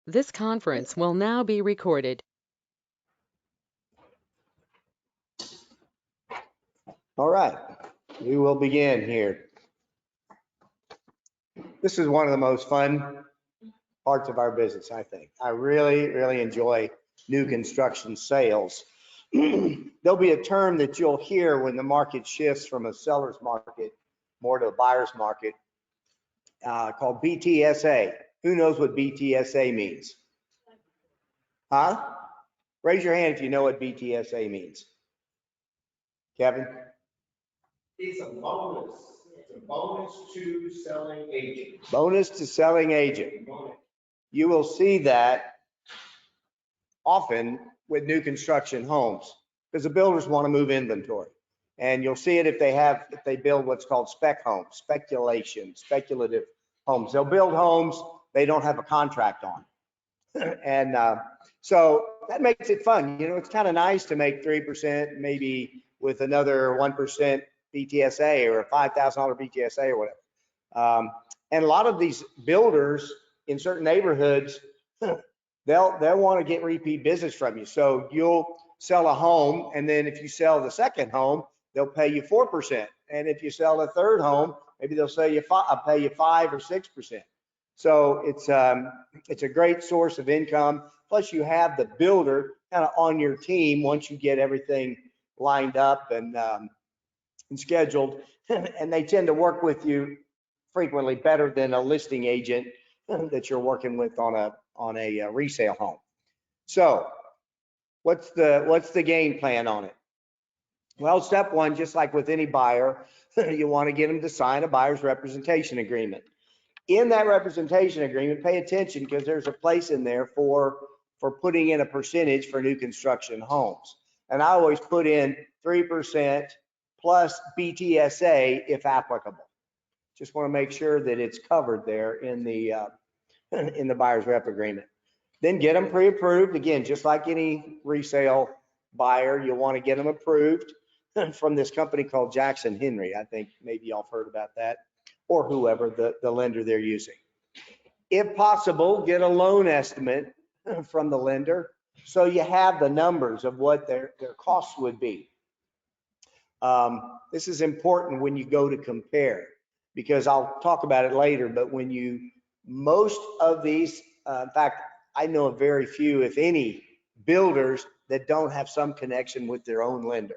This conference will now be recorded. All right, we will begin here. This is one of the most fun parts of our business, I think. I really enjoy new construction sales. There'll be a term that you'll hear when the market shifts from a seller's market more to a buyer's market called BTSA. Who knows what BTSA means? Huh? Raise your hand if you know what BTSA means. Kevin? It's a bonus. It's a bonus to selling agent. Bonus to selling agent. You will see that often with new construction homes because the builders want to move inventory. And you'll see it if they build what's called spec homes, speculative homes. They'll build homes they don't have a contract on. And so that makes it fun. You know, it's kind of nice to make 3%, maybe with another 1% BTSA or a $5,000 BTSA or whatever. And a lot of these builders in certain neighborhoods, they'll want to get repeat business from you. So you'll sell a home, and then if you sell the second home, they'll pay you 4%. And if you sell a third home, maybe they'll pay you 5 or 6%. So it's a great source of income. Plus you have the builder kind of on your team once you get everything lined up and scheduled, and they tend to work with you frequently better than a listing agent that you're working with on a resale home. So what's the game plan on it? Well, step one, just like with any buyer, you want to get them to sign a buyer's representation agreement. In that representation agreement, pay attention because there's a place in there for putting in a percentage for new construction homes. And I always put in 3% plus BTSA if applicable. Just want to make sure that it's covered there in the buyer's rep agreement. Then get them pre-approved. Again, just like any resale buyer, you want to get them approved from this company called Jackson Henry. I think maybe y'all have heard about that, or whoever the lender they're using. If possible, get a loan estimate from the lender so you have the numbers of what their costs would be. This is important when you go to compare, because I'll talk about it later, but most of these, in fact, I know of very few, if any, builders that don't have some connection with their own lender,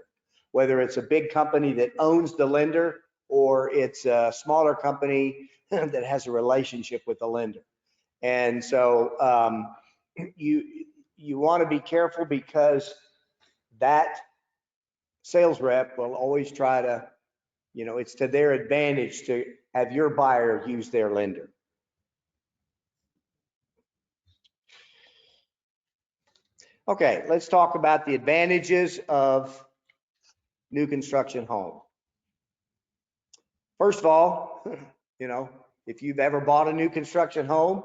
whether it's a big company that owns the lender or it's a smaller company that has a relationship with the lender. And so you want to be careful because that sales rep will always try to, it's to their advantage to have your buyer use their lender. Okay, let's talk about the advantages of new construction home. First of all, if you've ever bought a new construction home,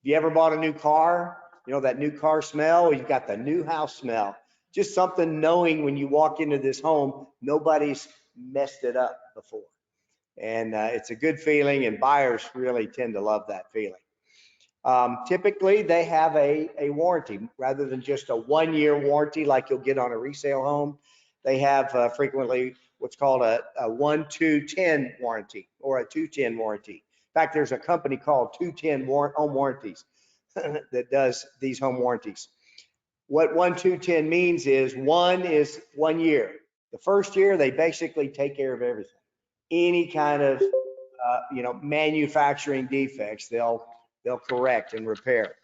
if you ever bought a new car, that new car smell, you've got the new house smell. Just something knowing when you walk into this home, nobody's messed it up before. And it's a good feeling, and buyers really tend to love that feeling. Typically, they have a warranty rather than just a 1-year warranty like you'll get on a resale home. They have frequently what's called a 1-2-10 warranty or a 2-10 warranty. In fact, there's a company called 2-10 home warranties that does these home warranties. What 1-2-10 means is 1 is 1 year. The first year, they basically take care of everything. Any kind of manufacturing defects, they'll correct and repair.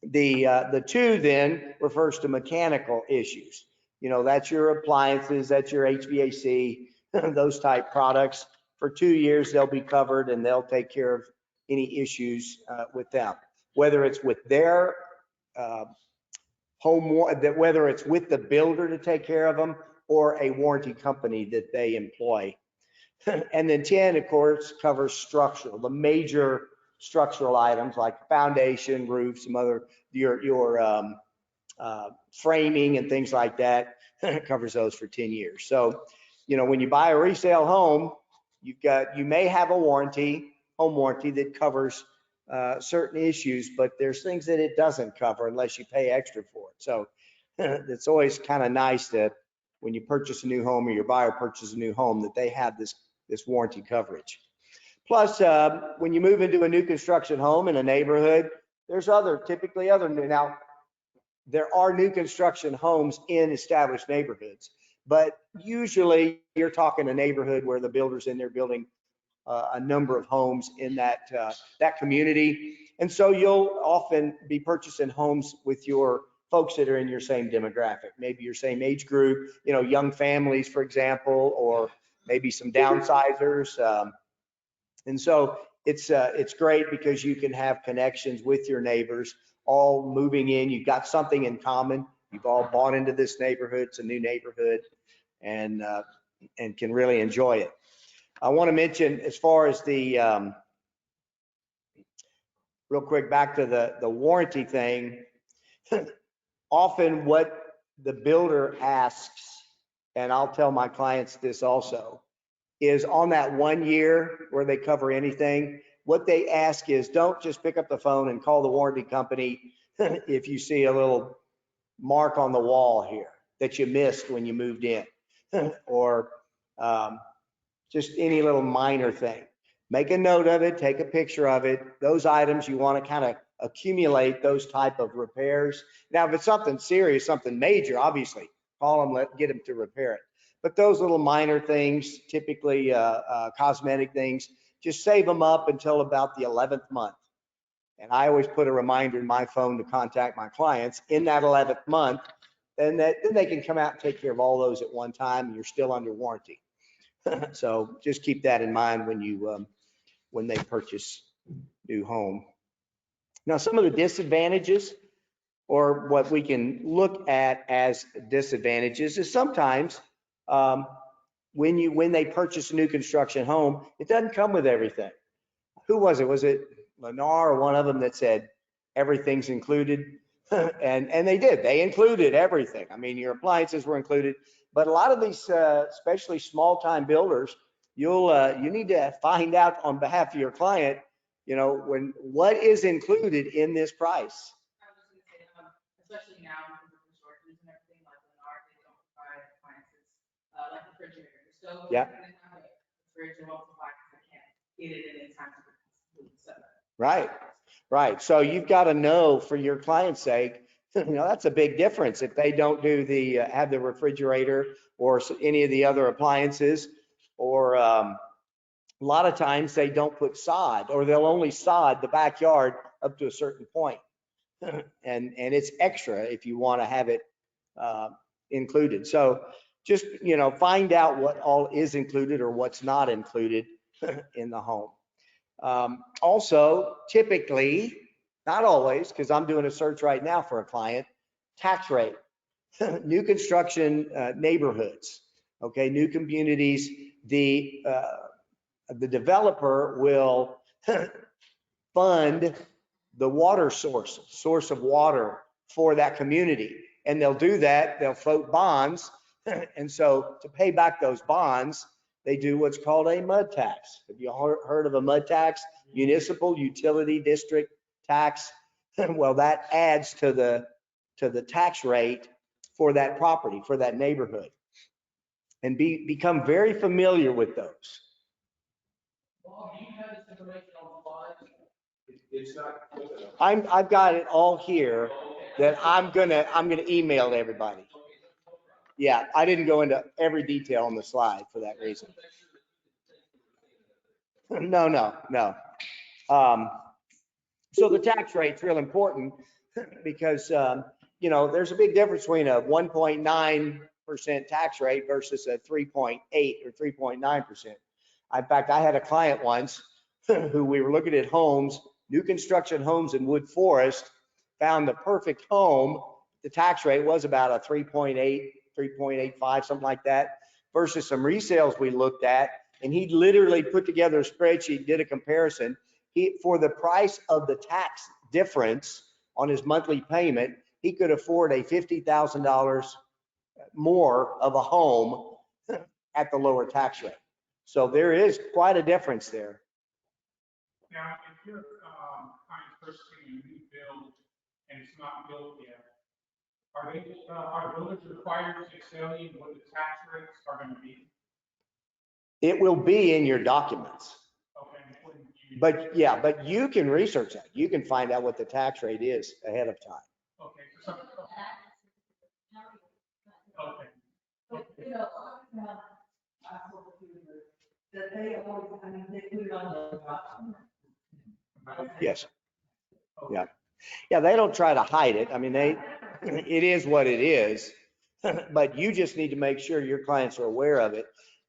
The 2 then refers to mechanical issues. That's your appliances, that's your HVAC, those type products. For 2 years, they'll be covered and they'll take care of any issues with them, whether it's with their whether it's with the builder to take care of them or a warranty company that they employ. And then 10, of course, covers structural, the major structural items like foundation, roof, some other, your framing and things like that. It covers those for 10 years. So, when you buy a resale home, you may have a home warranty that covers certain issues, but there's things that it doesn't cover unless you pay extra for it. So it's always kind of nice that when you purchase a new home or your buyer purchases a new home, that they have this warranty coverage. Plus, when you move into a new construction home in a neighborhood, there's typically other new. Now, there are new construction homes in established neighborhoods, but usually you're talking a neighborhood where the builder's in there building a number of homes in that community. And so you'll often be purchasing homes with your folks that are in your same demographic, maybe your same age group, young families, for example, or maybe some downsizers. And so it's great because you can have connections with your neighbors all moving in. You've got something in common. You've all bought into this neighborhood. It's a new neighborhood, and can really enjoy it. I want to mention, as far as the real quick, back to the warranty thing. Often what the builder asks, and I'll tell my clients this also, is on that 1 year where they cover anything, what they ask is, don't just pick up the phone and call the warranty company if you see a little mark on the wall here that you missed when you moved in, or just any little minor thing. Make a note of it, take a picture of it. Those items you want to kind of accumulate those type of repairs. Now, if it's something serious, something major, obviously call them, get them to repair it. But those little minor things, typically cosmetic things, just save them up until about the 11th month. And I always put a reminder in my phone to contact my clients in that 11th month, and then they can come out and take care of all those at one time, and you're still under warranty. So just keep that in mind when they purchase new home. Now, some of the disadvantages, or what we can look at as disadvantages, is sometimes when they purchase a new construction home, it doesn't come with everything. Who was it? Was it Lennar or one of them that said everything's included? And they did. They included everything. I mean, your appliances were included, but a lot of these, especially small-time builders, you need to find out on behalf of your client, what is included in this price. I was just gonna say, especially now with the shortages and everything, like Lennar, they don't provide appliances, like refrigerators. So Yeah. they're gonna have a fridge or multiplier, I can't get it in time to so. Right. Right. So you've got to know, for your client's sake, that's a big difference if they don't do have the refrigerator or any of the other appliances, or a lot of times they don't put sod, or they'll only sod the backyard up to a certain point. And it's extra if you want to have it included. So just, find out what all is included or what's not included in the home. Also, typically, not always, because I'm doing a search right now for a client, tax rate. New construction neighborhoods, okay, new communities, the developer will fund the water source of water for that community. And they'll do that, they'll float bonds. And so to pay back those bonds, they do what's called a mud tax. Have you heard of a mud tax? Municipal utility district tax. Well, that adds to the tax rate for that property, for that neighborhood. And become very familiar with those. Well, do you have this information on slides? It's not. I've got it all here that I'm gonna email to everybody. Yeah, I didn't go into every detail on the slide for that reason. No. So the tax rate's real important because, there's a big difference between a 1.9% tax rate versus a 3.8 or 3.9%. In fact, I had a client once who we were looking at homes, new construction homes in Wood Forest, found the perfect home. The tax rate was about a 3.8, 3.85, something like that, versus some resales we looked at. And he literally put together a spreadsheet, did a comparison. For the price of the tax difference on his monthly payment, he could afford a $50,000 more of a home at the lower tax rate. So there is quite a difference there. Now, if you're purchasing a new build and it's not built yet, are builders required to tell you what the tax rates are going to be? It will be in your documents. Okay. But yeah, but you can research that. You can find out what the tax rate is ahead of time. Okay. So okay. But, you know, that they always, I mean, they put it on the document. Yes. Yeah. Yeah, they don't try to hide it. I mean, it is what it is, but you just need to make sure your clients are aware of it.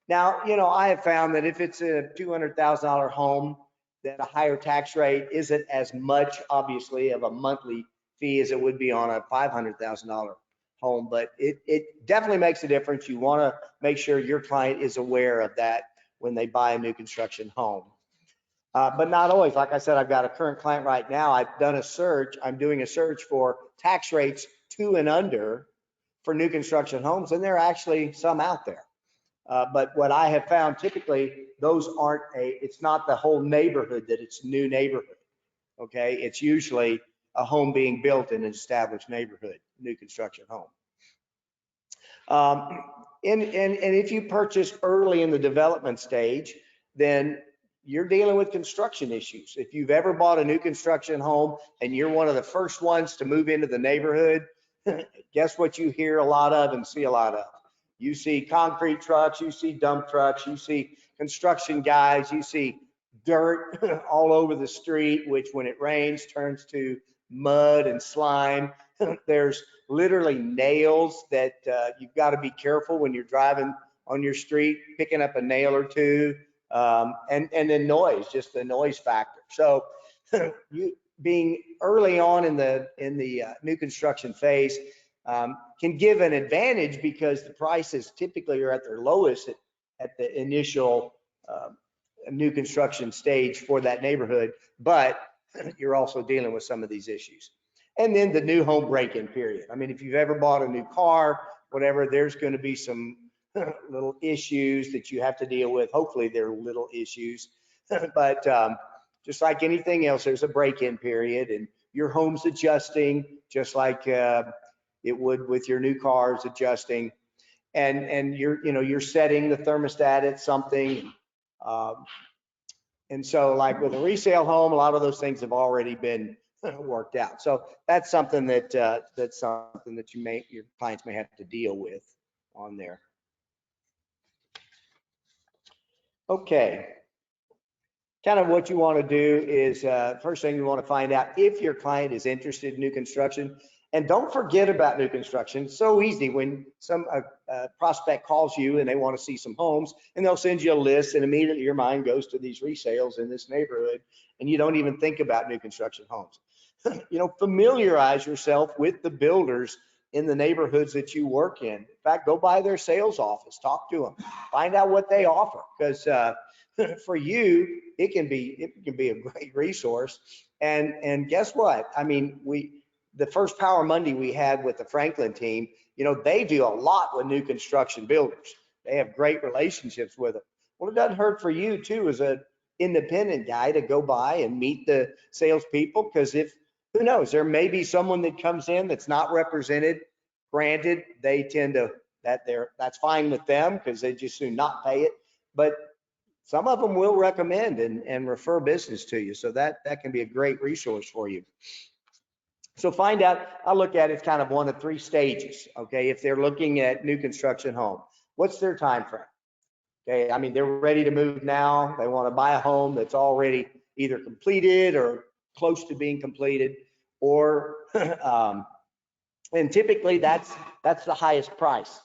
Now, you know, I have found that if it's a $200,000 home, that a higher tax rate isn't as much, obviously, of a monthly fee as it would be on a $500,000 home, but it definitely makes a difference. You want to make sure your client is aware of that when they buy a new construction home. But not always. Like I said, I've got a current client right now. I've done a search. I'm doing a search for tax rates 2 and under for new construction homes, and there are actually some out there. But what I have found, typically, those aren't it's not the whole neighborhood that it's a new neighborhood. Okay, it's usually a home being built in an established neighborhood, new construction home. And if you purchase early in the development stage, then you're dealing with construction issues. If you've ever bought a new construction home and you're one of the first ones to move into the neighborhood, guess what you hear a lot of and see a lot of? You see concrete trucks, you see dump trucks, you see construction guys, you see dirt all over the street, which when it rains turns to mud and slime. There's literally nails that you've got to be careful when you're driving on your street, picking up a nail or two. And then noise, just the noise factor. So you being early on in the new construction phase can give an advantage because the prices typically are at their lowest at the initial new construction stage for that neighborhood, but you're also dealing with some of these issues. And then the new home break-in period. I mean, if you've ever bought a new car, whatever, there's going to be some little issues that you have to deal with. Hopefully they're little issues, but just like anything else, there's a break-in period and your home's adjusting just like it would with your new cars adjusting. And you're setting the thermostat at something. And so like with a resale home, a lot of those things have already been worked out. So that's something that your clients may have to deal with on there. Okay. Kind of what you want to do is first thing you want to find out if your client is interested in new construction. And don't forget about new construction. It's so easy when some prospect calls you and they want to see some homes and they'll send you a list and immediately your mind goes to these resales in this neighborhood and you don't even think about new construction homes. Familiarize yourself with the builders in the neighborhoods that you work in. In fact, go by their sales office, talk to them, find out what they offer, because for you, it can be a great resource. And guess what? I mean, the first Power Monday we had with the Franklin team, they do a lot with new construction builders. They have great relationships with them. Well, it doesn't hurt for you too, as an independent guy, to go by and meet the salespeople, because who knows, there may be someone that comes in that's not represented. Granted, they tend to, that's fine with them because they just soon not pay it. But some of them will recommend and refer business to you. So that can be a great resource for you. So find out, I look at it kind of one of 3 stages. Okay. If they're looking at new construction home, what's their time frame? Okay. I mean, they're ready to move now. They want to buy a home that's already either completed or close to being completed, or, and typically that's the highest price,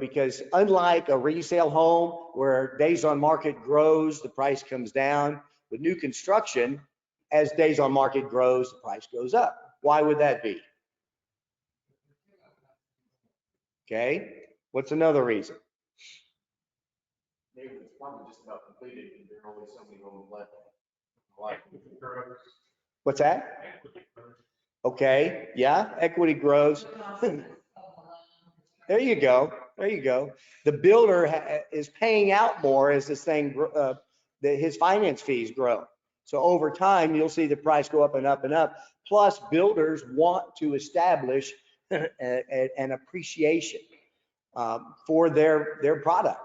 because unlike a resale home where days on market grows, the price comes down. With new construction, as days on market grows, the price goes up. Why would that be? Okay, what's another reason? Maybe it's probably just about completed and there are only so many homes left. What's that? Okay, yeah, equity grows. There you go. There you go. The builder is paying out more as this thing, his finance fees grow. So over time, you'll see the price go up and up and up. Plus, builders want to establish an appreciation for their product,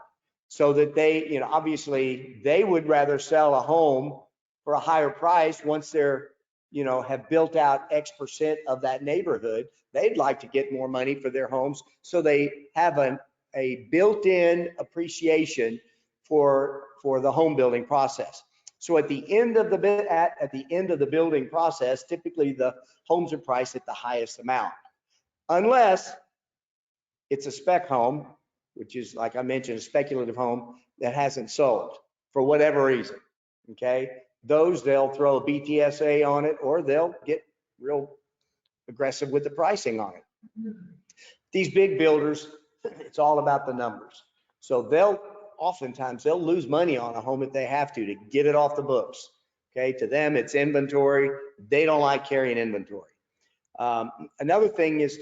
so that they, you know, obviously they would rather sell a home for a higher price once they're, you know, have built out X% of that neighborhood. They'd like to get more money for their homes, so they have a built-in appreciation for the home building process. So at the end of the building process, typically the homes are priced at the highest amount, unless it's a spec home, which is, like I mentioned, a speculative home that hasn't sold for whatever reason. Okay, those they'll throw a BTSA on it, or they'll get real aggressive with the pricing on it. These big builders, it's all about the numbers. So oftentimes they'll lose money on a home if they have to get it off the books. Okay, to them, it's inventory. They don't like carrying inventory. Another thing is,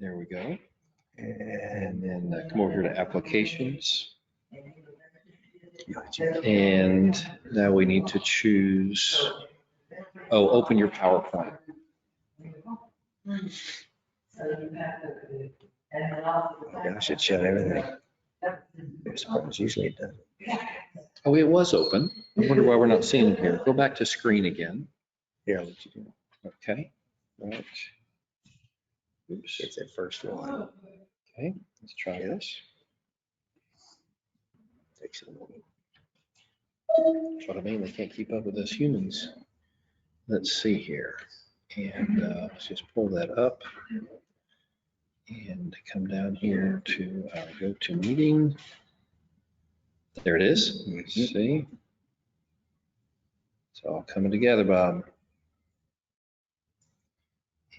There we go. And then come over here to applications. And now we need to choose, open your PowerPoint. I should shut everything. I suppose usually it does. Oh, it was open. I wonder why we're not seeing it here. Go back to screen again. Here, I'll let you do it. Okay. Right. Oops. It's that first one. Okay, let's try this. Takes it a moment. That's what I mean. They can't keep up with us humans. Let's see here. And let's just pull that up and come down here to our go-to meeting. There it is. See? It's all coming together, Bob.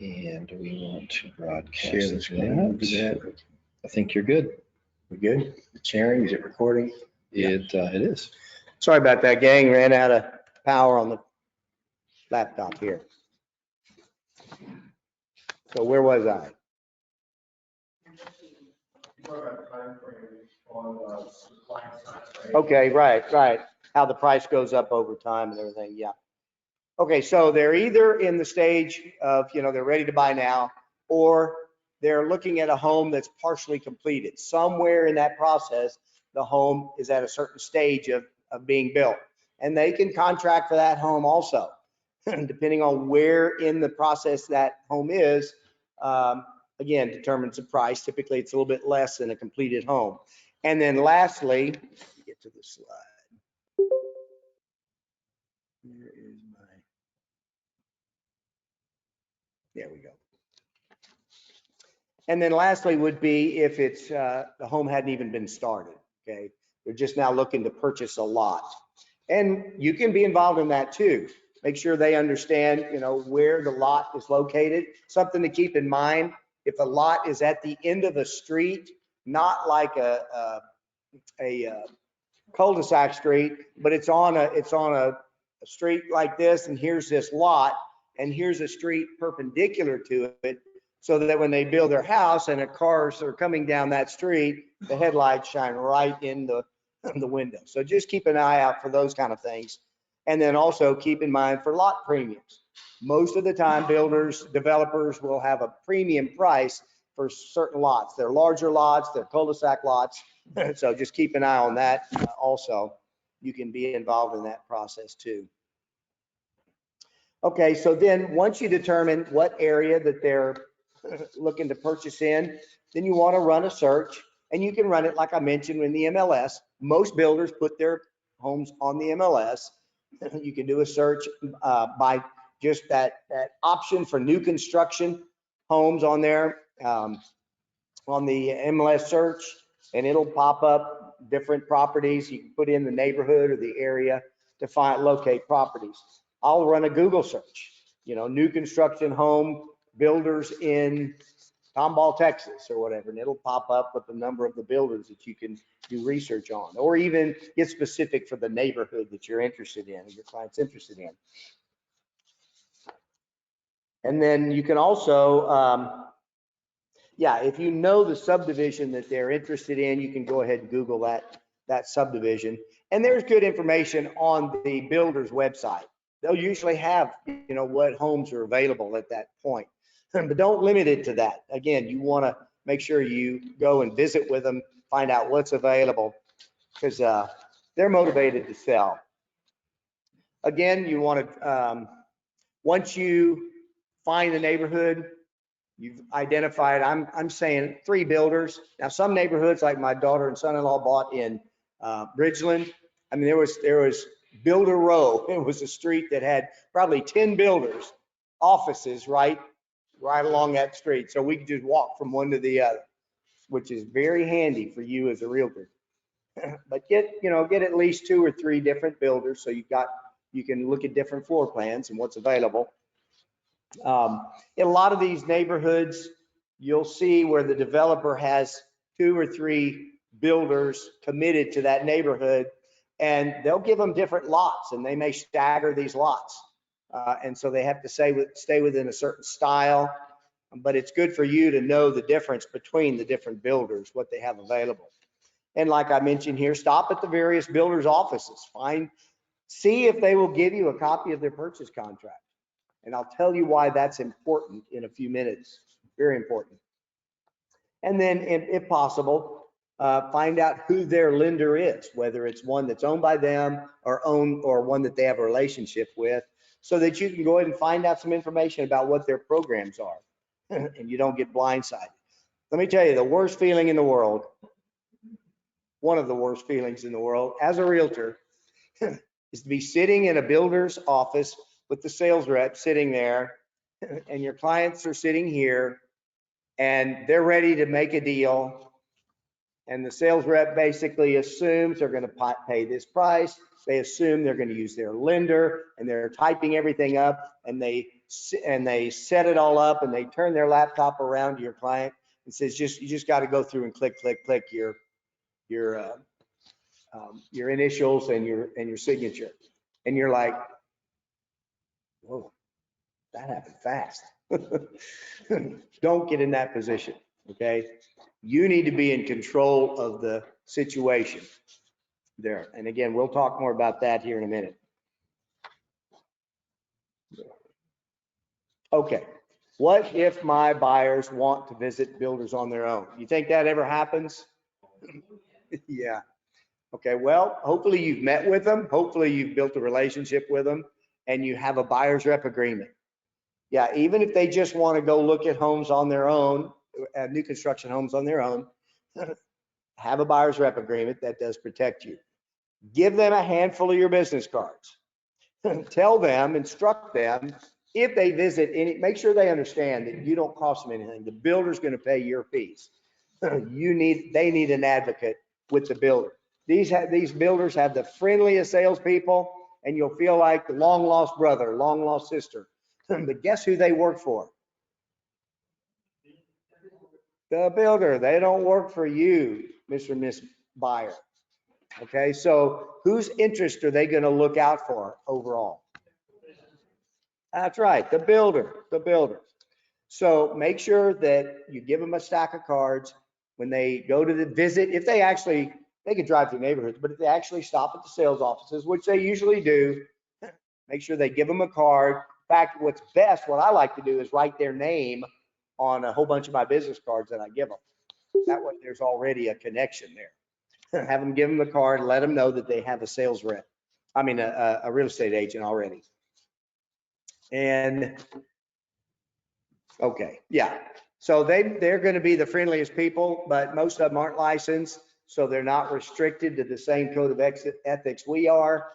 And we want to broadcast Share the screen. Do that. that. I think you're good. We good? Sharing, is it recording? It is. Sorry about that, gang. Ran out of power on the laptop here. So where was I? Okay, right. How the price goes up over time and everything, yeah. Okay, so they're either in the stage of, they're ready to buy now, or they're looking at a home that's partially completed. Somewhere in that process, the home is at a certain stage of being built. And they can contract for that home also, depending on where in the process that home is. Again, determines the price. Typically, it's a little bit less than a completed home. And then lastly, get to the slide. Where is my, there we go. And then lastly would be if it's, the home hadn't even been started, okay? They're just now looking to purchase a lot. And you can be involved in that too. Make sure they understand, where the lot is located. Something to keep in mind, if a lot is at the end of a street, not like a cul-de-sac street, but it's on a street like this, and here's this lot, and here's a street perpendicular to it, so that when they build their house and the cars are coming down that street, the headlights shine right in the window. So just keep an eye out for those kind of things. And then also keep in mind for lot premiums. Most of the time, developers will have a premium price for certain lots. They're larger lots, they're cul-de-sac lots. So just keep an eye on that also. You can be involved in that process too. Okay, so then once you determine what area that they're looking to purchase in, then you want to run a search, and you can run it like I mentioned in the MLS. Most builders put their homes on the MLS. You can do a search by just that option for new construction homes on there, on the MLS search, and it'll pop up different properties. You can put in the neighborhood or the area to locate properties. I'll run a Google search, new construction home builders in Tomball, Texas or whatever, and it'll pop up with the number of the builders that you can do research on, or even get specific for the neighborhood that you're interested in, or your client's interested in. And then you can also, if you know the subdivision that they're interested in, you can go ahead and Google that subdivision. And there's good information on the builder's website. They'll usually have, what homes are available at that point. But don't limit it to that. Again, you want to make sure you go and visit with them, find out what's available, because they're motivated to sell. Again, you want to, once you find the neighborhood, you've identified, I'm saying 3 builders. Now, some neighborhoods like my daughter and son-in-law bought in Bridgeland. I mean, there was Builder Row. It was a street that had probably 10 builders, offices right along that street. So we could just walk from one to the other, which is very handy for you as a realtor. But get at least 2 or 3 different builders, so you can look at different floor plans and what's available. In a lot of these neighborhoods, you'll see where the developer has 2 or 3 builders committed to that neighborhood, and they'll give them different lots, and they may stagger these lots. And so they have to stay within a certain style, but it's good for you to know the difference between the different builders, what they have available. And like I mentioned here, stop at the various builders' offices, see if they will give you a copy of their purchase contract. And I'll tell you why that's important in a few minutes, very important. And then if possible, find out who their lender is, whether it's one that's owned by them or one that they have a relationship with, so that you can go ahead and find out some information about what their programs are and you don't get blindsided. Let me tell you, the worst feeling in the world one of the worst feelings in the world as a realtor is to be sitting in a builder's office with the sales rep sitting there and your clients are sitting here and they're ready to make a deal. And the sales rep basically assumes they're going to pay this price. They assume they're going to use their lender and they're typing everything up and they set it all up and they turn their laptop around to your client and says, you just got to go through and click your initials and your signature. And you're like, whoa, that happened fast. Don't get in that position, okay? You need to be in control of the situation there. And again, we'll talk more about that here in a minute. Okay, what if my buyers want to visit builders on their own? You think that ever happens? Yeah. Okay, well, hopefully you've met with them. Hopefully you've built a relationship with them and you have a buyer's rep agreement. Yeah, even if they just want to go look at homes on their own, new construction homes on their own, have a buyer's rep agreement that does protect you. Give them a handful of your business cards. Tell them, instruct them, if they visit make sure they understand that you don't cost them anything. The builder's going to pay your fees. They need an advocate with the builder. These builders have the friendliest salespeople, and you'll feel like the long lost brother, long lost sister. But guess who they work for? The builder. They don't work for you, Mr. and Miss Buyer. Okay, so whose interest are they going to look out for overall? That's right, the builder. So make sure that you give them a stack of cards when they go to the visit. If they could drive through neighborhoods, but if they actually stop at the sales offices, which they usually do, make sure they give them a card. In fact, what's best, what I like to do is write their name on a whole bunch of my business cards that I give them. That way there's already a connection there. Have them give them the card, let them know that they have a sales rep. I mean, a real estate agent already. And okay, yeah. So they're going to be the friendliest people, but most of them aren't licensed. So they're not restricted to the same code of ethics we are.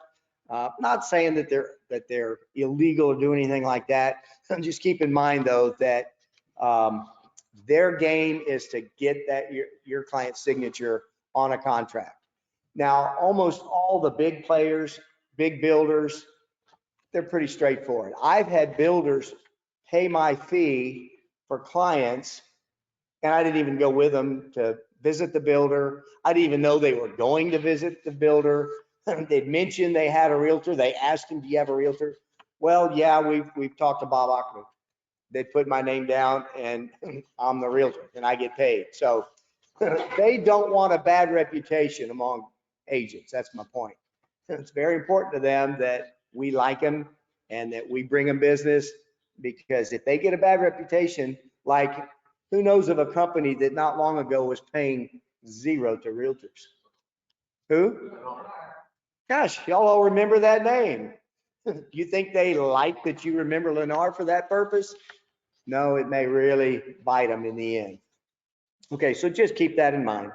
Not saying that they're illegal or do anything like that. Just keep in mind though that their game is to get your client's signature on a contract. Now, almost all the big players, big builders, they're pretty straightforward. I've had builders pay my fee for clients, and I didn't even go with them to visit the builder. I didn't even know they were going to visit the builder. They'd mentioned they had a realtor. They asked him, do you have a realtor? Well, yeah, we've talked to Bob Ochterbeck. They put my name down and I'm the realtor and I get paid. So they don't want a bad reputation among agents. That's my point. It's very important to them that we like them and that we bring them business, because if they get a bad reputation, like who knows of a company that not long ago was paying $0 to realtors? Who? Gosh, y'all all remember that name. Do you think they like that you remember Lennar for that purpose? No, it may really bite them in the end. Okay, so just keep that in mind.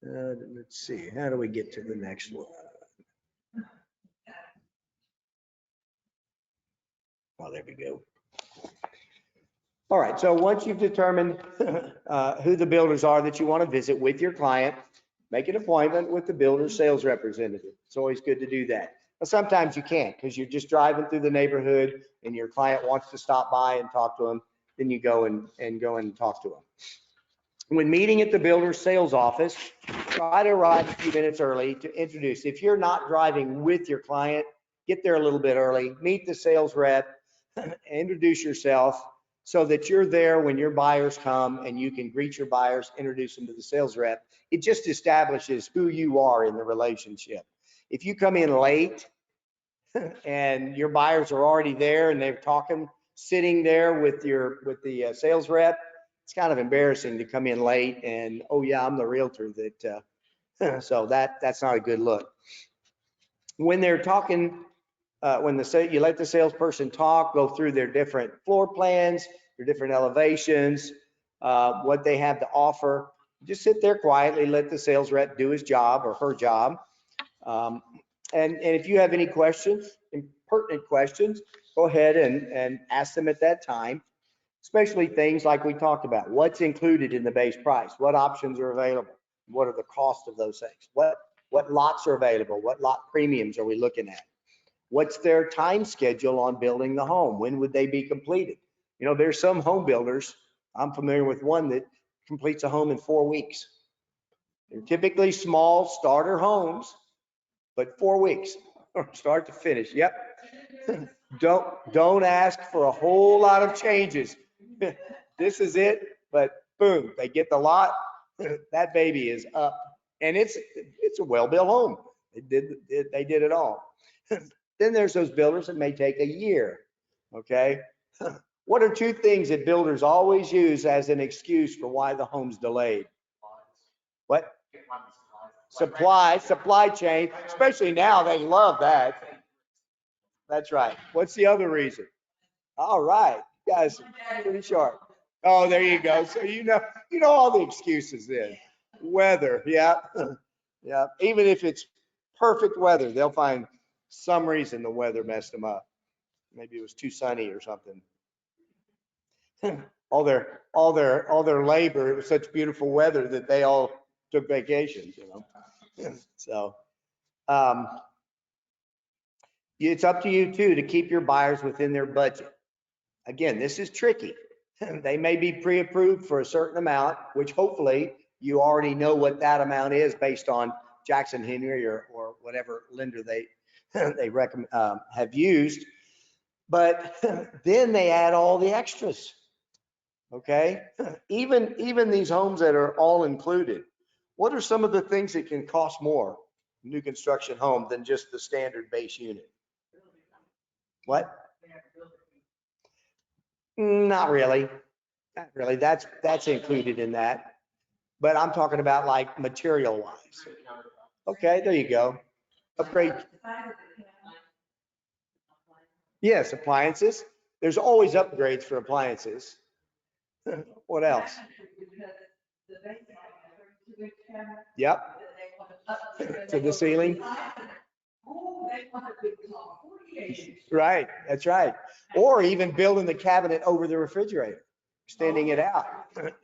Let's see, how do we get to the next one? Oh, there we go. All right, so once you've determined who the builders are that you want to visit with your client, make an appointment with the builder sales representative. It's always good to do that. But sometimes you can't because you're just driving through the neighborhood and your client wants to stop by and talk to them. Then you go and talk to them. When meeting at the builder sales office, try to arrive a few minutes early to introduce. If you're not driving with your client, get there a little bit early, meet the sales rep, introduce yourself so that you're there when your buyers come and you can greet your buyers, introduce them to the sales rep. It just establishes who you are in the relationship. If you come in late and your buyers are already there and they're talking, sitting there with the sales rep, it's kind of embarrassing to come in late and, oh yeah, I'm the realtor that, so that's not a good look. When they're talking you let the salesperson talk, go through their different floor plans, their different elevations, what they have to offer. Just sit there quietly, let the sales rep do his job or her job. And if you have any questions, pertinent questions, go ahead and ask them at that time, especially things like we talked about. What's included in the base price? What options are available? What are the costs of those things? What lots are available? What lot premiums are we looking at? What's their time schedule on building the home? When would they be completed? You know, there's some home builders, I'm familiar with one that completes a home in 4 weeks. They're typically small starter homes, but 4 weeks, start to finish. Yep. Don't ask for a whole lot of changes. This is it, but boom, they get the lot. That baby is up, and it's a well-built home. They did it all. Then there's those builders that may take a year. Okay. What are 2 things that builders always use as an excuse for why the home's delayed? What? Supply chain, especially now, they love that. That's right. What's the other reason? All right, you guys are pretty sharp. Oh, there you go. So you know all the excuses then. Weather, yeah. Yeah, even if it's perfect weather, they'll find some reason the weather messed them up. Maybe it was too sunny or something. all their labor, it was such beautiful weather that they all took vacations, you know. So it's up to you too to keep your buyers within their budget. Again, this is tricky. They may be pre-approved for a certain amount, which hopefully you already know what that amount is based on Jackson Henry or whatever lender they recommend, have used. But then they add all the extras. Okay, even these homes that are all included, what are some of the things that can cost more new construction home than just the standard base unit? What? Not really. Not really. That's included in that. But I'm talking about like material wise. Okay, there you go. Upgrade. Yes, appliances. There's always upgrades for appliances. What else? Yep. To the ceiling. Right, that's right. Or even building the cabinet over the refrigerator, extending it out.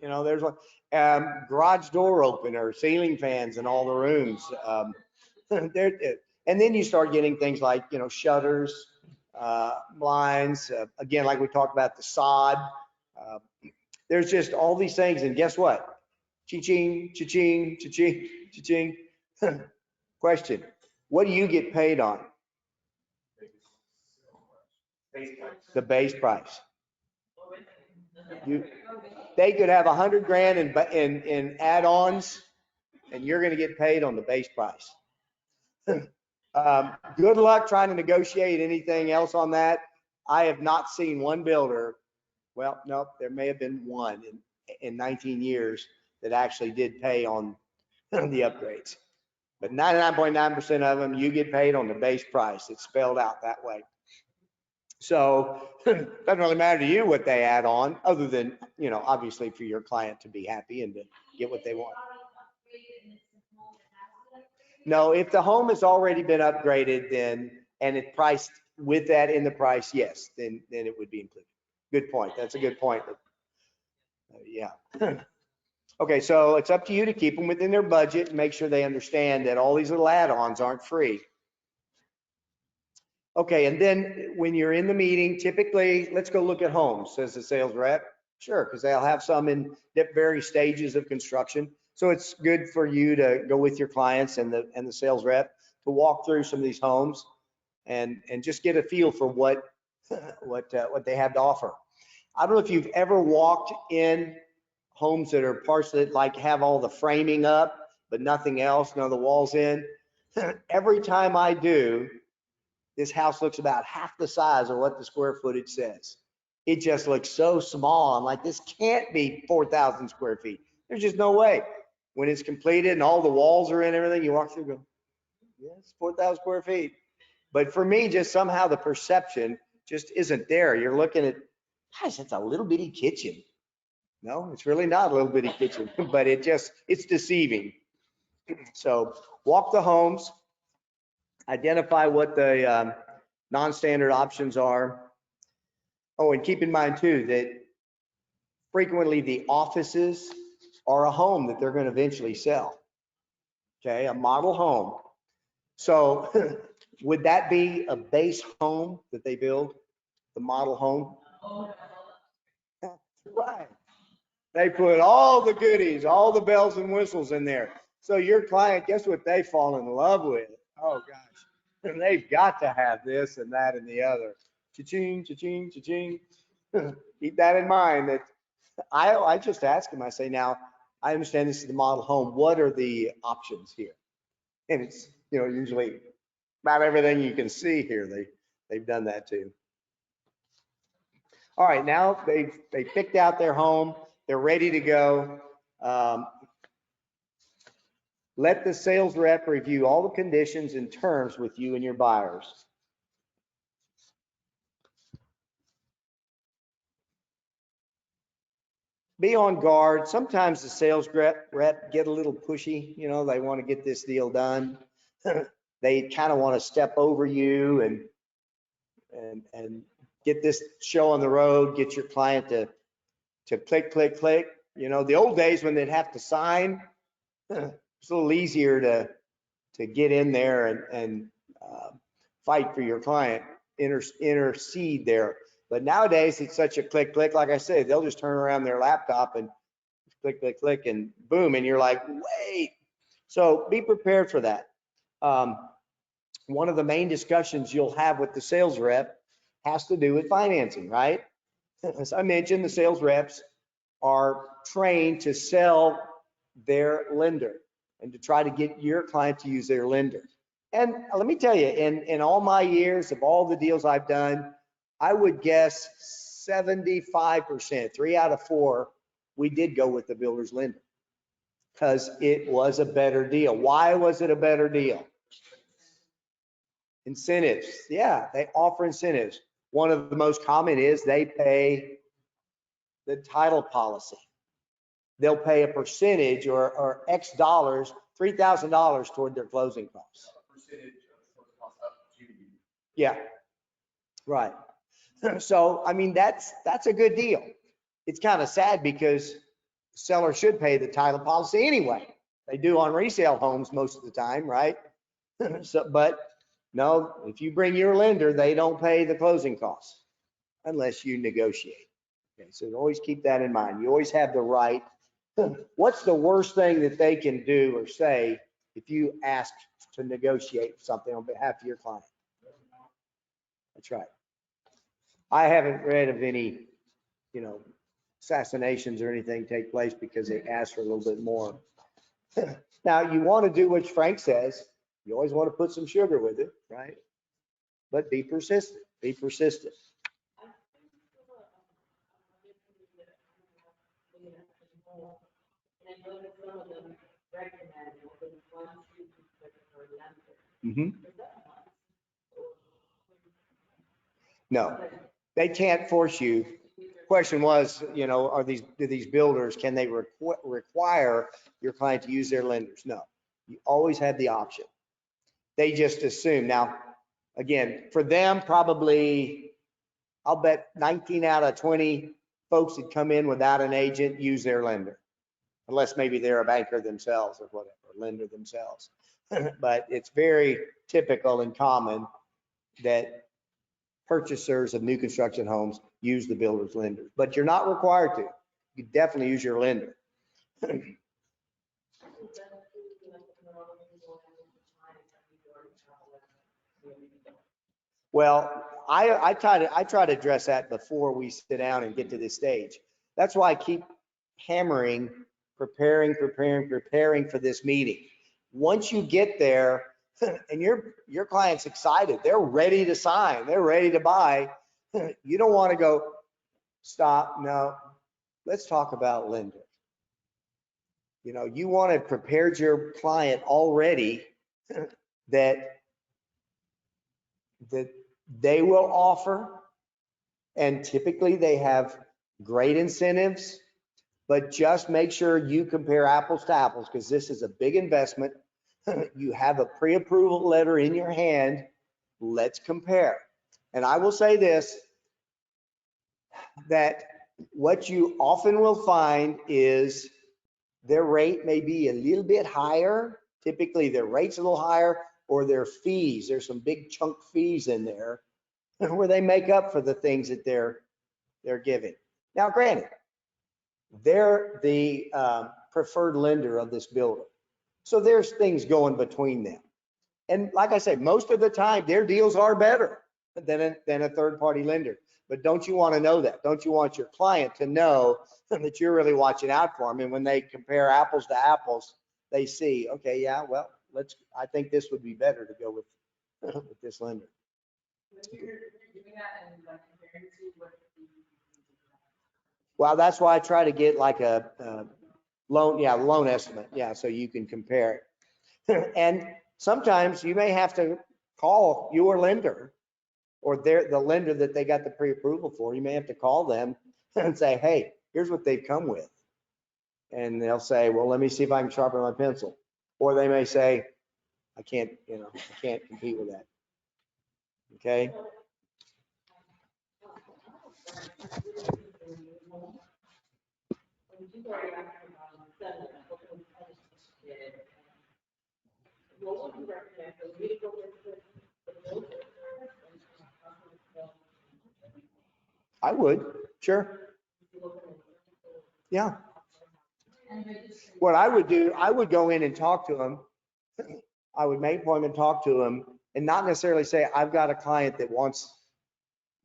You know, there's one garage door opener, ceiling fans in all the rooms. And then you start getting things like, you know, shutters, blinds, again, like we talked about the sod. There's just all these things. And guess what? Cha-ching, cha-ching, cha-ching, cha-ching. Question, what do you get paid on? The base price. They could have 100 grand in add-ons, and you're going to get paid on the base price. Good luck trying to negotiate anything else on that. I have not seen one builder. Well, nope, there may have been one in 19 years that actually did pay on the upgrades. But 99.9% of them, you get paid on the base price. It's spelled out that way. So it doesn't really matter to you what they add on, other than, you know, obviously for your client to be happy and to get what they want. No, if the home has already been upgraded, then, and it's priced with that in the price, yes, then it would be included. Good point. That's a good point. Yeah. Okay, so it's up to you to keep them within their budget and make sure they understand that all these little add-ons aren't free. Okay, and then when you're in the meeting, typically, let's go look at homes, says the sales rep. Sure, because they'll have some in various stages of construction. So it's good for you to go with your clients and the sales rep to walk through some of these homes and just get a feel for what they have to offer. I don't know if you've ever walked in homes that are partially like have all the framing up, but nothing else, none of the walls in. Every time I do, this house looks about half the size of what the square footage says. It just looks so small. I'm like, this can't be 4,000 square feet. There's just no way. When it's completed and all the walls are in, everything, you walk through and go, yes, 4,000 square feet. But for me, just somehow the perception just isn't there. You're looking at, gosh, that's a little bitty kitchen. No, it's really not a little bitty kitchen, but it's deceiving. So walk the homes, identify what the non-standard options are. Oh, and keep in mind too, that frequently the offices are a home that they're going to eventually sell. Okay, a model home. So would that be a base home that they build, the model home? Right. They put all the goodies, all the bells and whistles in there. So your client, guess what they fall in love with? Oh gosh, they've got to have this and that and the other. Cha-ching, cha-ching, cha-ching. Keep that in mind. That I just ask them, I say, now, I understand this is the model home. What are the options here? And it's, usually about everything you can see here. They've done that too. All right, now they picked out their home. They're ready to go. Let the sales rep review all the conditions and terms with you and your buyers. Be on guard. Sometimes the sales rep get a little pushy. They want to get this deal done. They kind of want to step over you and get this show on the road, get your client to click, click, click. The old days when they'd have to sign, it's a little easier to get in there and fight for your client, intercede there. But nowadays it's such a click, click. Like I said, they'll just turn around their laptop and click, click, click, and boom, and you're like, wait. So be prepared for that. One of the main discussions you'll have with the sales rep has to do with financing, right? As I mentioned, the sales reps are trained to sell their lender and to try to get your client to use their lender. And let me tell you, in all my years of all the deals I've done, I would guess 75%, 3 out of 4, we did go with the builder's lender because it was a better deal. Why was it a better deal? Incentives. Yeah, they offer incentives. One of the most common is they pay the title policy. They'll pay a percentage or X dollars, $3,000 toward their closing costs. Yeah, right. So, I mean, that's a good deal. It's kind of sad because the seller should pay the title policy anyway. They do on resale homes most of the time, right? So, but no, if you bring your lender, they don't pay the closing costs unless you negotiate. Okay, so always keep that in mind. You always have the right. What's the worst thing that they can do or say if you ask to negotiate something on behalf of your client? That's right. I haven't read of any, assassinations or anything take place because they asked for a little bit more. Now, you want to do what Frank says. You always want to put some sugar with it, right? But be persistent. Be persistent. No, they can't force you. Question was, do these builders, can they require your client to use their lenders? No, you always have the option. They just assume. Now, again, for them, probably, I'll bet 19 out of 20 folks that come in without an agent use their lender, unless maybe they're a banker themselves or whatever, lender themselves. But it's very typical and common that purchasers of new construction homes use the builder's lender, but you're not required to. You definitely use your lender. Well, I try to address that before we sit down and get to this stage. That's why I keep hammering, preparing for this meeting. Once you get there and your client's excited, they're ready to sign, they're ready to buy. You don't want to go, stop, no, let's talk about lender. You want to prepare your client already that that they will offer. And typically they have great incentives, but just make sure you compare apples to apples because this is a big investment. You have a pre-approval letter in your hand. Let's compare. And I will say this, that what you often will find is their rate may be a little bit higher. Typically their rate's a little higher, or their fees. There's some big chunk fees in there where they make up for the things that they're giving. Now, granted, they're the preferred lender of this builder. So there's things going between them. And like I say, most of the time their deals are better than a third-party lender. But don't you want to know that? Don't you want your client to know that you're really watching out for them? And when they compare apples to apples, they see, okay, yeah, well, I think this would be better to go with, with this lender. When you're doing that and like comparing to what the Well, that's why I try to get like a loan estimate. Yeah, so you can compare it. And sometimes you may have to call your lender or the lender that they got the pre-approval for. You may have to call them and say, hey, here's what they've come with. And they'll say, well, let me see if I can sharpen my pencil. Or they may say, I can't compete with that. Okay. I would, sure. Yeah. What I would do, I would go in and talk to them. I would make an appointment, talk to them, and not necessarily say, I've got a client that wants,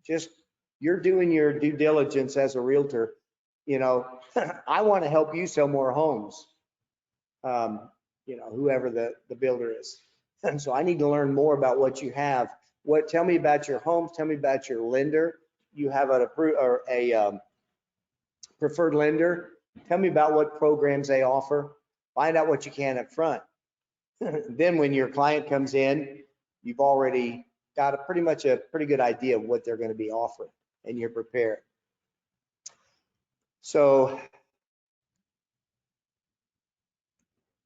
just, you're doing your due diligence as a realtor. You know, I want to help you sell more homes. You know, whoever the builder is. And so I need to learn more about what you have. Tell me about your homes. Tell me about your lender. You have a preferred lender. Tell me about what programs they offer. Find out what you can up front. Then when your client comes in, you've already got a pretty good idea of what they're going to be offering, and you're prepared. So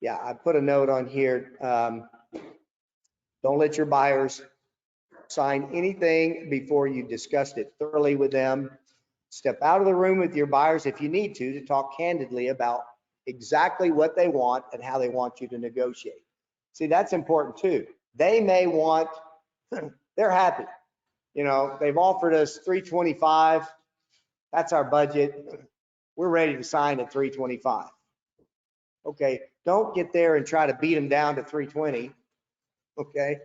yeah, I put a note on here. Don't let your buyers sign anything before you discussed it thoroughly with them. Step out of the room with your buyers if you need to talk candidly about exactly what they want and how they want you to negotiate. See, that's important too. They may want, they're happy. You know, they've offered us 325. That's our budget. We're ready to sign at 325. Okay, don't get there and try to beat them down to 320. Okay,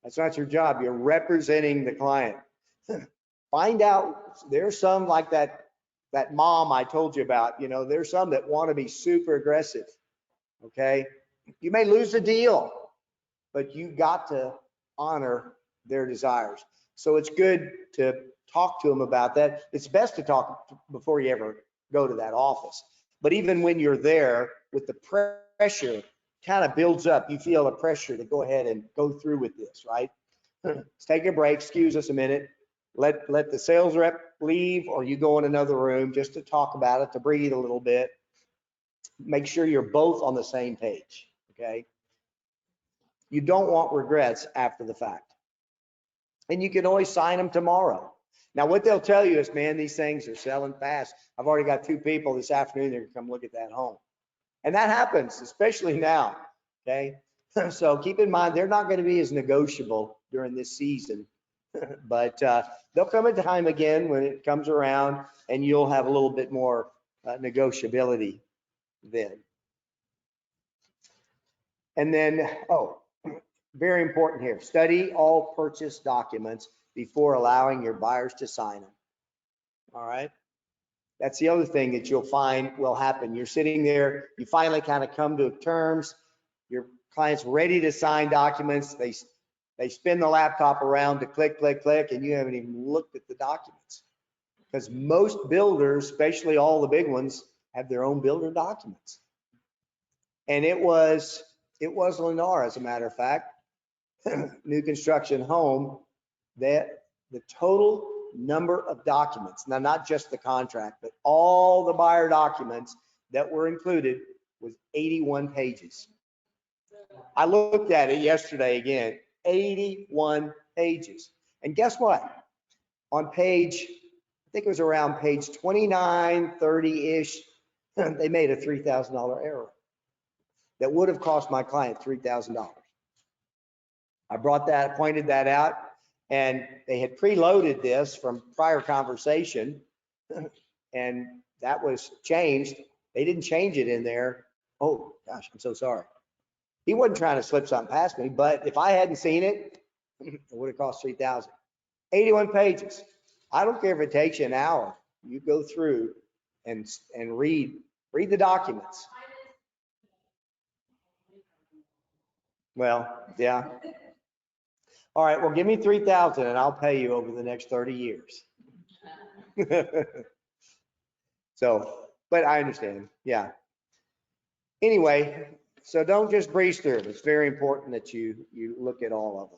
that's not your job. You're representing the client. Find out, there's some like that mom I told you about, you know, there's some that want to be super aggressive. Okay, you may lose the deal, but you got to honor their desires. So it's good to talk to them about that. It's best to talk before you ever go to that office. But even when you're there, with the pressure kind of builds up, you feel the pressure to go ahead and go through with this, right? Let's take a break, excuse us a minute. Let the sales rep leave, or you go in another room just to talk about it, to breathe a little bit. Make sure you're both on the same page, okay? You don't want regrets after the fact. And you can always sign them tomorrow. Now, what they'll tell you is, man, these things are selling fast. I've already got 2 people this afternoon that are gonna come look at that home. And that happens, especially now, okay? So keep in mind, they're not gonna be as negotiable during this season, but there'll come a time again when it comes around and you'll have a little bit more negotiability then. And then, very important here, study all purchase documents before allowing your buyers to sign them. All right. That's the other thing that you'll find will happen. You're sitting there, you finally kind of come to terms, your client's ready to sign documents. They spin the laptop around to click, click, click, and you haven't even looked at the documents. Because most builders, especially all the big ones, have their own builder documents. And it was Lennar, as a matter of fact, new construction home. that the total number of documents, now not just the contract, but all the buyer documents that were included was 81 pages. I looked at it yesterday again, 81 pages. And guess what? On page, I think it was around page 29, 30-ish, they made a $3,000 error that would have cost my client $3,000. I pointed that out, and they had preloaded this from prior conversation, and that was changed. They didn't change it in there. Oh, gosh, I'm so sorry. He wasn't trying to slip something past me, but if I hadn't seen it, it would have cost $3,000. 81 pages. I don't care if it takes you an hour. You go through and read the documents. Well, yeah. All right, well, give me 3,000 and I'll pay you over the next 30 years. So, but I understand. Yeah. Anyway, so don't just breeze through it. It's very important that you look at all of them.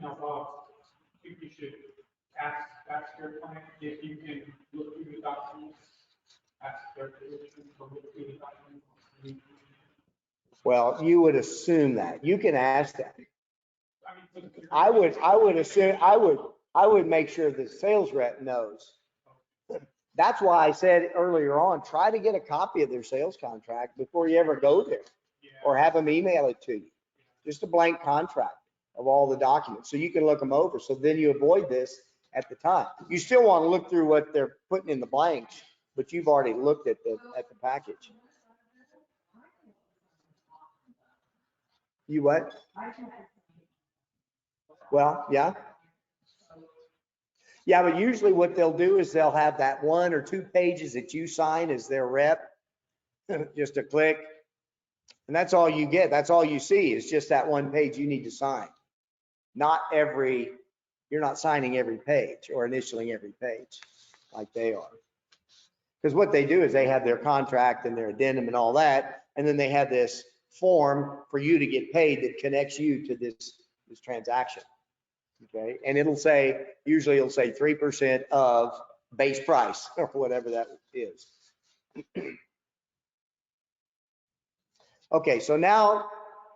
Now, Bob, I think you should ask your client if you can look through the documents, ask their permission to look through the documents. Well, you would assume that. You can ask that. I mean, I would assume, I would make sure the sales rep knows. That's why I said earlier on, try to get a copy of their sales contract before you ever go there, or have them email it to you. Just a blank contract of all the documents, so you can look them over. So then you avoid this at the time. You still want to look through what they're putting in the blanks, but you've already looked at the package. You what? Well, yeah. Yeah, but usually what they'll do is they'll have that 1 or 2 pages that you sign as their rep, just a click. And that's all you get. That's all you see is just that 1 page you need to sign. You're not signing every page or initialing every page like they are. Because what they do is they have their contract and their addendum and all that, and then they have this form for you to get paid that connects you to this transaction. Okay, and usually it'll say 3% of base price or whatever that is. Okay, so now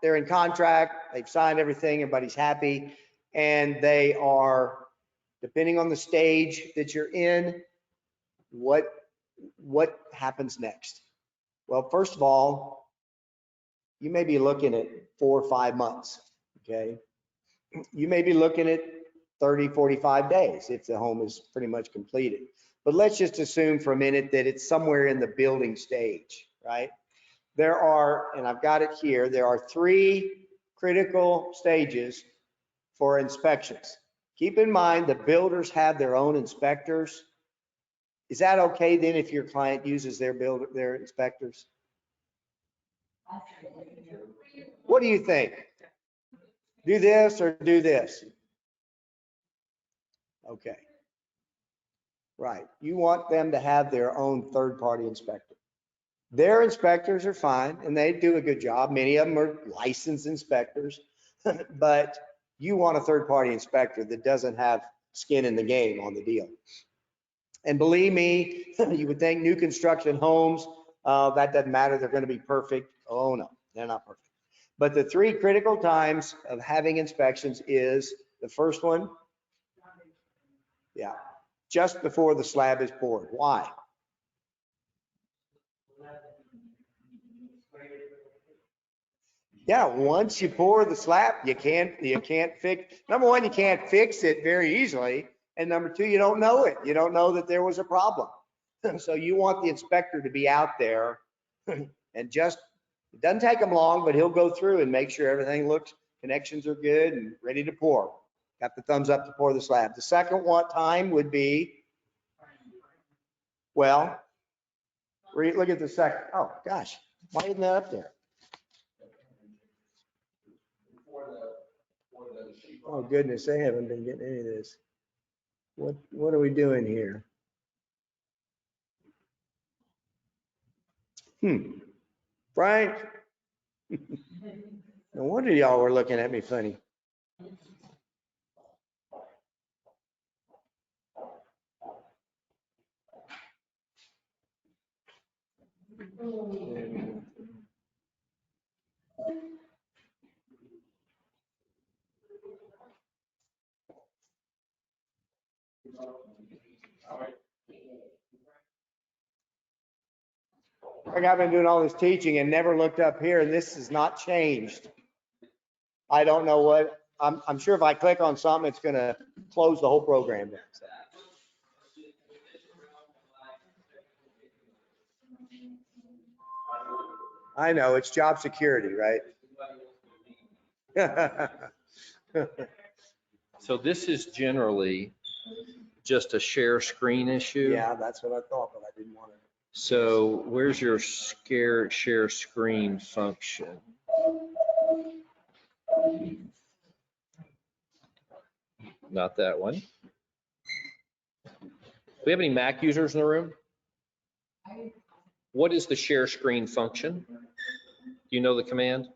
they're in contract, they've signed everything, everybody's happy, and they are, depending on the stage that you're in, what happens next? Well, first of all, you may be looking at 4 or 5 months, okay? You may be looking at 30, 45 days if the home is pretty much completed. But let's just assume for a minute that it's somewhere in the building stage, right? There are, and I've got it here, there are 3 critical stages for inspections. Keep in mind the builders have their own inspectors. Is that okay then if your client uses their inspectors? What do you think? Do this or do this? Okay. Right. You want them to have their own third-party inspector. Their inspectors are fine and they do a good job. Many of them are licensed inspectors, but you want a third-party inspector that doesn't have skin in the game on the deal. And believe me, you would think new construction homes, that doesn't matter. They're going to be perfect. Oh no, they're not perfect. But the 3 critical times of having inspections is the first one. Yeah. Just before the slab is poured. Why? Yeah, once you pour the slab, you can't fix, number one, you can't fix it very easily. And number 2, you don't know it. You don't know that there was a problem. So you want the inspector to be out there and just, it doesn't take him long, but he'll go through and make sure everything looks, connections are good and ready to pour. Got the thumbs up to pour the slab. The second time would be, well, look at the second. Oh gosh, why isn't that up there? Oh goodness, they haven't been getting any of this. What are we doing here? Frank? No wonder y'all were looking at me funny. Like I've been doing all this teaching and never looked up here, and this has not changed. I don't know what, I'm sure if I click on something, it's gonna close the whole program down. I know, it's job security, right? So this is generally just a share screen issue. Yeah, that's what I thought, but I didn't want to. So where's your share screen function? Not that one. Do we have any Mac users in the room? What is the share screen function? Do you know the command?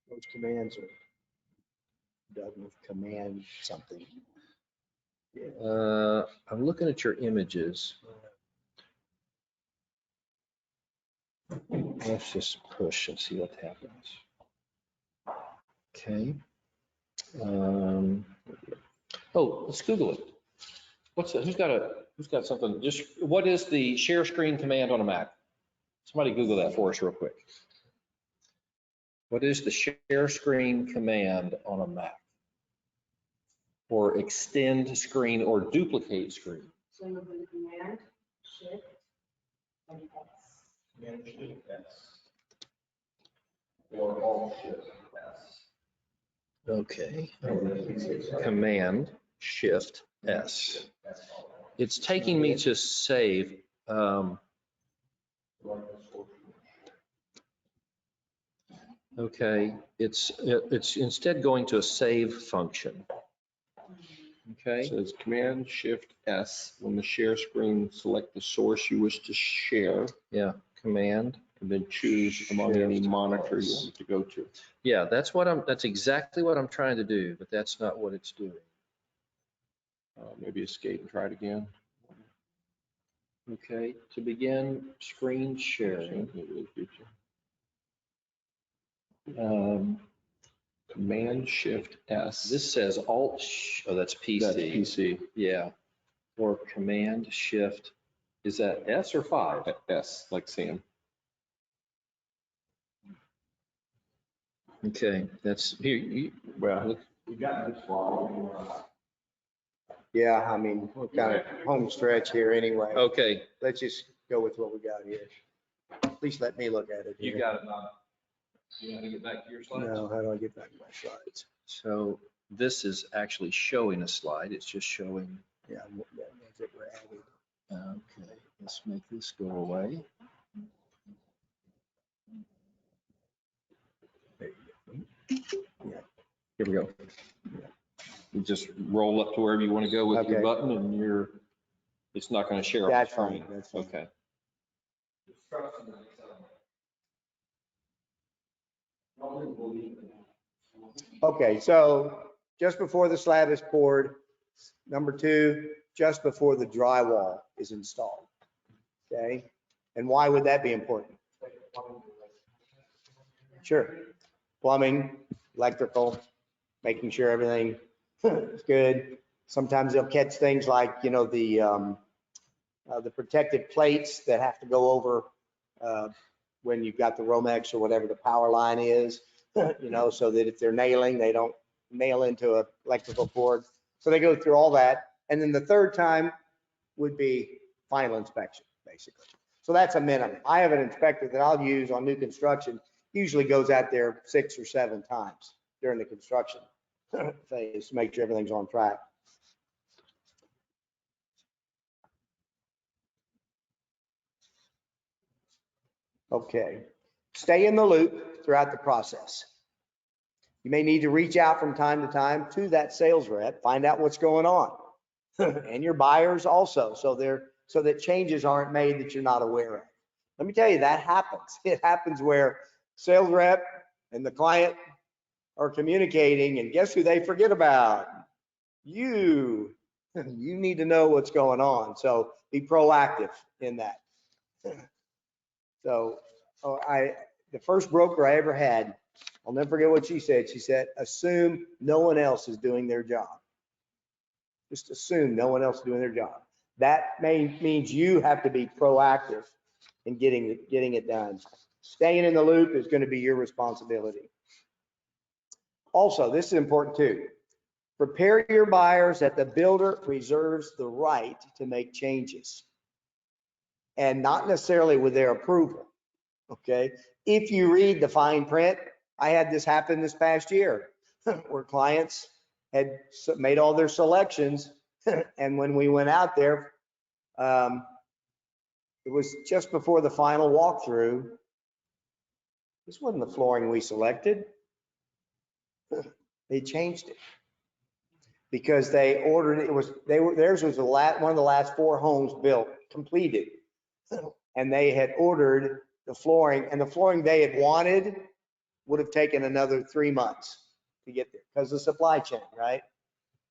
Those commands are done with command something. I'm looking at your images. Let's just push and see what happens. Okay. Oh, let's Google it. What's that? Who's got something? Just what is the share screen command on a Mac? Somebody Google that for us real quick. What is the share screen command on a Mac? Or extend screen or duplicate screen? So you would command, shift, and S. Or all shift S. Okay. Command Shift S. It's taking me to save. Okay, it's instead going to a save function. Okay. It says Command Shift S. When the share screen, select the source you wish to share. Yeah, Command. And then choose among any monitor you want to go to. Yeah, that's exactly what I'm trying to do, but that's not what it's doing. Maybe escape and try it again. Okay, to begin screen sharing. Command Shift S. This says Alt, oh, that's PC. That's PC. Yeah, or Command Shift, is that S or 5? S, like Sam. Okay, that's, here, Well, We got this far. Yeah, I mean, we're kind of home stretch here anyway. okay, Let's just go with what we got here. At least let me look at it. you here. got it, Bob. You want to get back to your slides? No, how do I get back to my slides? So this is actually showing a slide. It's just showing. Yeah, that means that we're adding. Okay, let's make this go away. here we go. You just roll up to wherever you want to go with your Okay. button and it's not going to share. That's off the screen. fine, that's fine. Okay. Okay, so just before the slab is poured, number 2, just before the drywall is installed. Okay, and why would that be important? Sure, plumbing, electrical, making sure everything is good. Sometimes they'll catch things like, you know, the protective plates that have to go over when you've got the Romex or whatever the power line is, you know, so that if they're nailing, they don't nail into an electrical cord. So they go through all that. And then the third time would be final inspection, basically. So that's a minimum. I have an inspector that I'll use on new construction, usually goes out there 6 or 7 times during the construction phase to make sure everything's on track. Okay, stay in the loop throughout the process. You may need to reach out from time to time to that sales rep, find out what's going on. and your buyers also. So that changes aren't made that you're not aware of. Let me tell you, that happens. It happens where sales rep and the client are communicating, and guess who they forget about? You. You need to know what's going on. So be proactive in that. So the first broker I ever had, I'll never forget what she said. She said, assume no one else is doing their job. Just assume no one else is doing their job. That means you have to be proactive in getting it done. Staying in the loop is going to be your responsibility. Also, this is important too. Prepare your buyers that the builder reserves the right to make changes, and not necessarily with their approval. Okay. If you read the fine print, I had this happen this past year where clients had made all their selections. And when we went out there, it was just before the final walkthrough. This wasn't the flooring we selected. They changed it because they ordered it. Theirs was one of the last 4 homes built, completed. And they had ordered the flooring, and the flooring they had wanted would have taken another 3 months to get there because of the supply chain, right?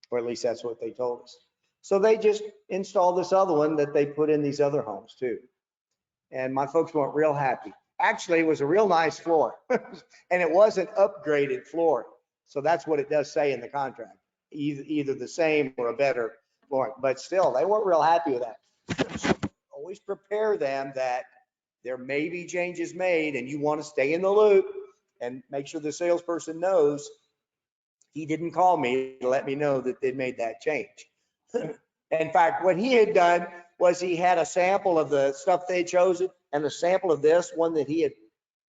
Or at least that's what they told us. So they just installed this other one that they put in these other homes too. And my folks weren't real happy. Actually, it was a real nice floor and it wasn't upgraded floor. So that's what it does say in the contract, either the same or a better flooring, but still they weren't real happy with that. So always prepare them that there may be changes made and you want to stay in the loop and make sure the salesperson knows he didn't call me to let me know that they'd made that change. In fact, what he had done was he had a sample of the stuff they had chosen and a sample of this one that he had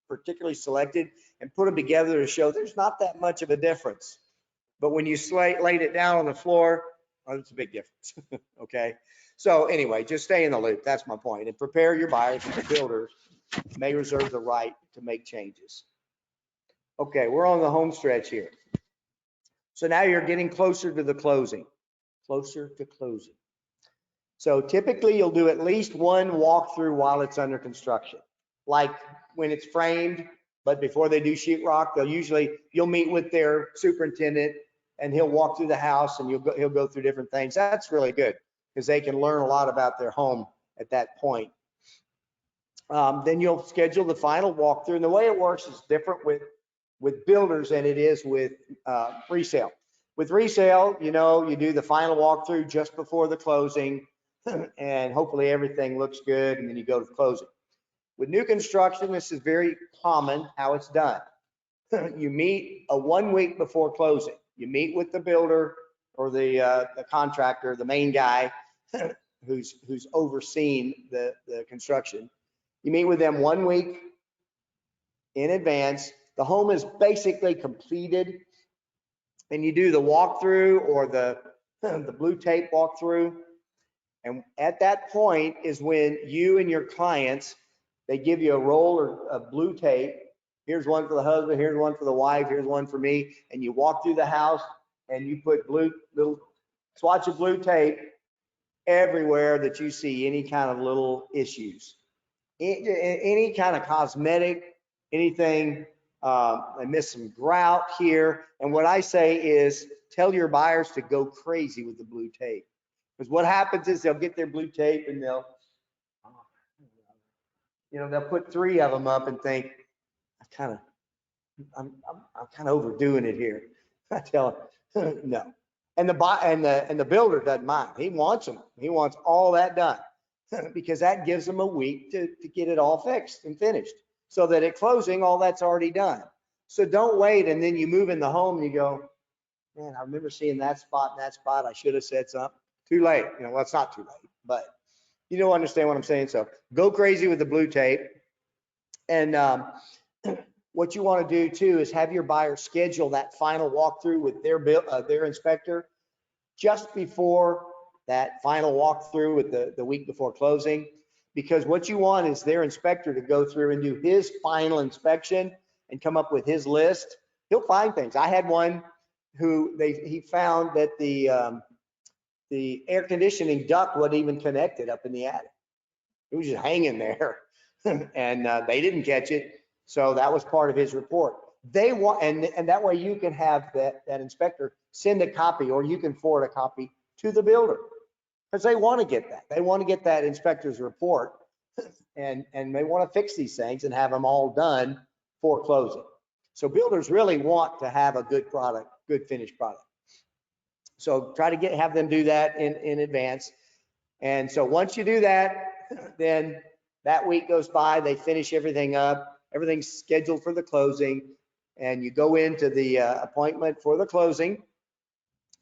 particularly selected and put them together to show there's not that much of a difference. But when you laid it down on the floor, oh, it's a big difference. Okay. So anyway, just stay in the loop. That's my point. And prepare your buyers and builders may reserve the right to make changes. Okay, we're on the home stretch here. So now you're getting closer to the closing, closer to closing. So typically you'll do at least one walkthrough while it's under construction. Like when it's framed, but before they do sheetrock, you'll meet with their superintendent and he'll walk through the house and he'll go through different things. That's really good because they can learn a lot about their home at that point. Then you'll schedule the final walkthrough. And the way it works is different with builders than it is with resale. With resale, you do the final walkthrough just before the closing and hopefully everything looks good and then you go to the closing. With new construction, this is very common how it's done. You meet 1 week before closing. You meet with the builder or the contractor, the main guy who's overseeing the construction. You meet with them 1 week in advance. The home is basically completed and you do the walkthrough or the blue tape walkthrough. And at that point is when you and your clients, they give you a roll of blue tape. Here's one for the husband, here's one for the wife, here's one for me. And you walk through the house and you put little swatch of blue tape everywhere that you see any kind of little issues. Any kind of cosmetic, anything, I missed some grout here. And what I say is tell your buyers to go crazy with the blue tape. Because what happens is they'll get their blue tape and they'll put 3 of them up and think, I'm kind of overdoing it here. I tell them, no. And the builder doesn't mind. He wants them. He wants all that done because that gives them a week to get it all fixed and finished so that at closing, all that's already done. So don't wait. And then you move in the home and you go, man, I remember seeing that spot and that spot. I should have said something. Too late. Well, it's not too late, but you don't understand what I'm saying. So go crazy with the blue tape. And what you want to do too is have your buyer schedule that final walkthrough with their inspector just before that final walkthrough with the week before closing, because what you want is their inspector to go through and do his final inspection and come up with his list. He'll find things. I had one who he found that the air conditioning duct wasn't even connected up in the attic. It was just hanging there. And they didn't catch it. So that was part of his report. They want, and that way you can have that inspector send a copy, or you can forward a copy to the builder, because they want to get that. They want to get that inspector's report, and they want to fix these things and have them all done for closing. So builders really want to have a good product, good finished product. So try to have them do that in advance. And so once you do that, then that week goes by, they finish everything up, everything's scheduled for the closing, and you go into the appointment for the closing.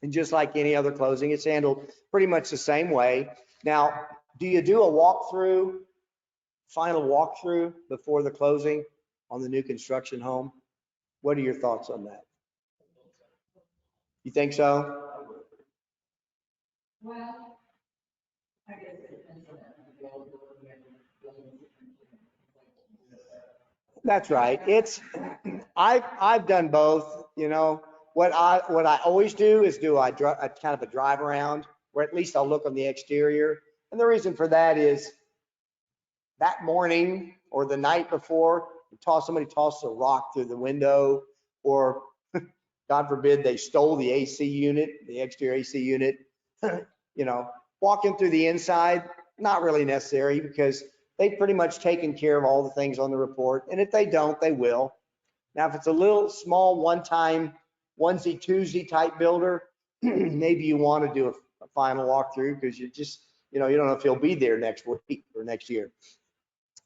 And just like any other closing, it's handled pretty much the same way. Now, do you do a walkthrough, final walkthrough before the closing on the new construction home? What are your thoughts on that? You think so? Well, I guess it depends on the availability and buildings. That's right. I've done both. You know, what I always do is do a kind of a drive around, where at least I'll look on the exterior. And the reason for that is that morning or the night before, somebody tossed a rock through the window, or God forbid they stole the AC unit, the exterior AC unit. You know, walking through the inside, not really necessary, because they've pretty much taken care of all the things on the report. And if they don't, they will. Now, if it's a little small one-time onesie twosie type builder, maybe you want to do a final walkthrough, because you don't know if he'll be there next week or next year.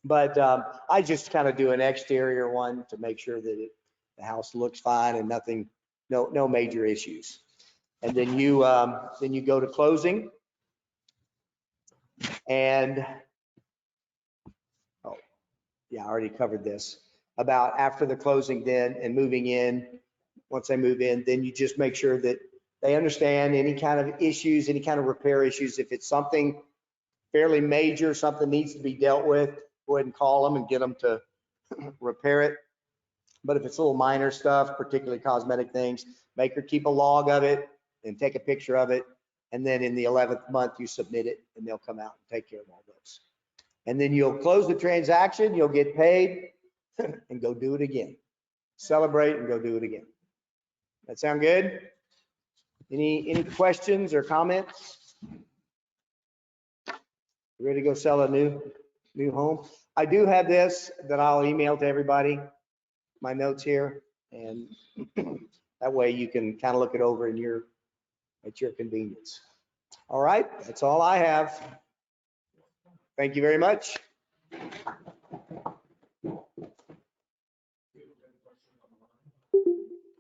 But I just kind of do an exterior one to make sure that the house looks fine and no major issues. And then you go to closing. And, oh, yeah, I already covered this. About after the closing then and moving in, once they move in, then you just make sure that they understand any kind of issues, any kind of repair issues. If it's something fairly major, something needs to be dealt with, go ahead and call them and get them to repair it. But if it's little minor stuff, particularly cosmetic things, make her keep a log of it and take a picture of it. And then in the 11th month, you submit it, and they'll come out and take care of all those. And then you'll close the transaction, you'll get paid, and go do it again. Celebrate and go do it again. That sound good? Any questions or comments? You ready to go sell a new home? I do have this that I'll email to everybody, my notes here, and that way you can kind of look it over at your convenience. All right, that's all I have. Thank you very much.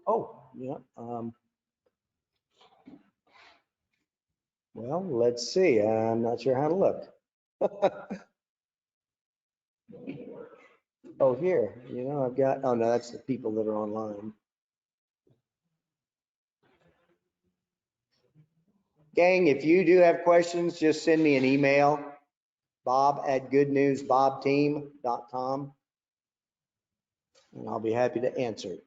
Oh, yeah. Well, let's see. I'm not sure how to look. Oh, here, I've got, oh no, that's the people that are online. Gang, if you do have questions, just send me an email, bob@goodnewsbobteam.com, and I'll be happy to answer it.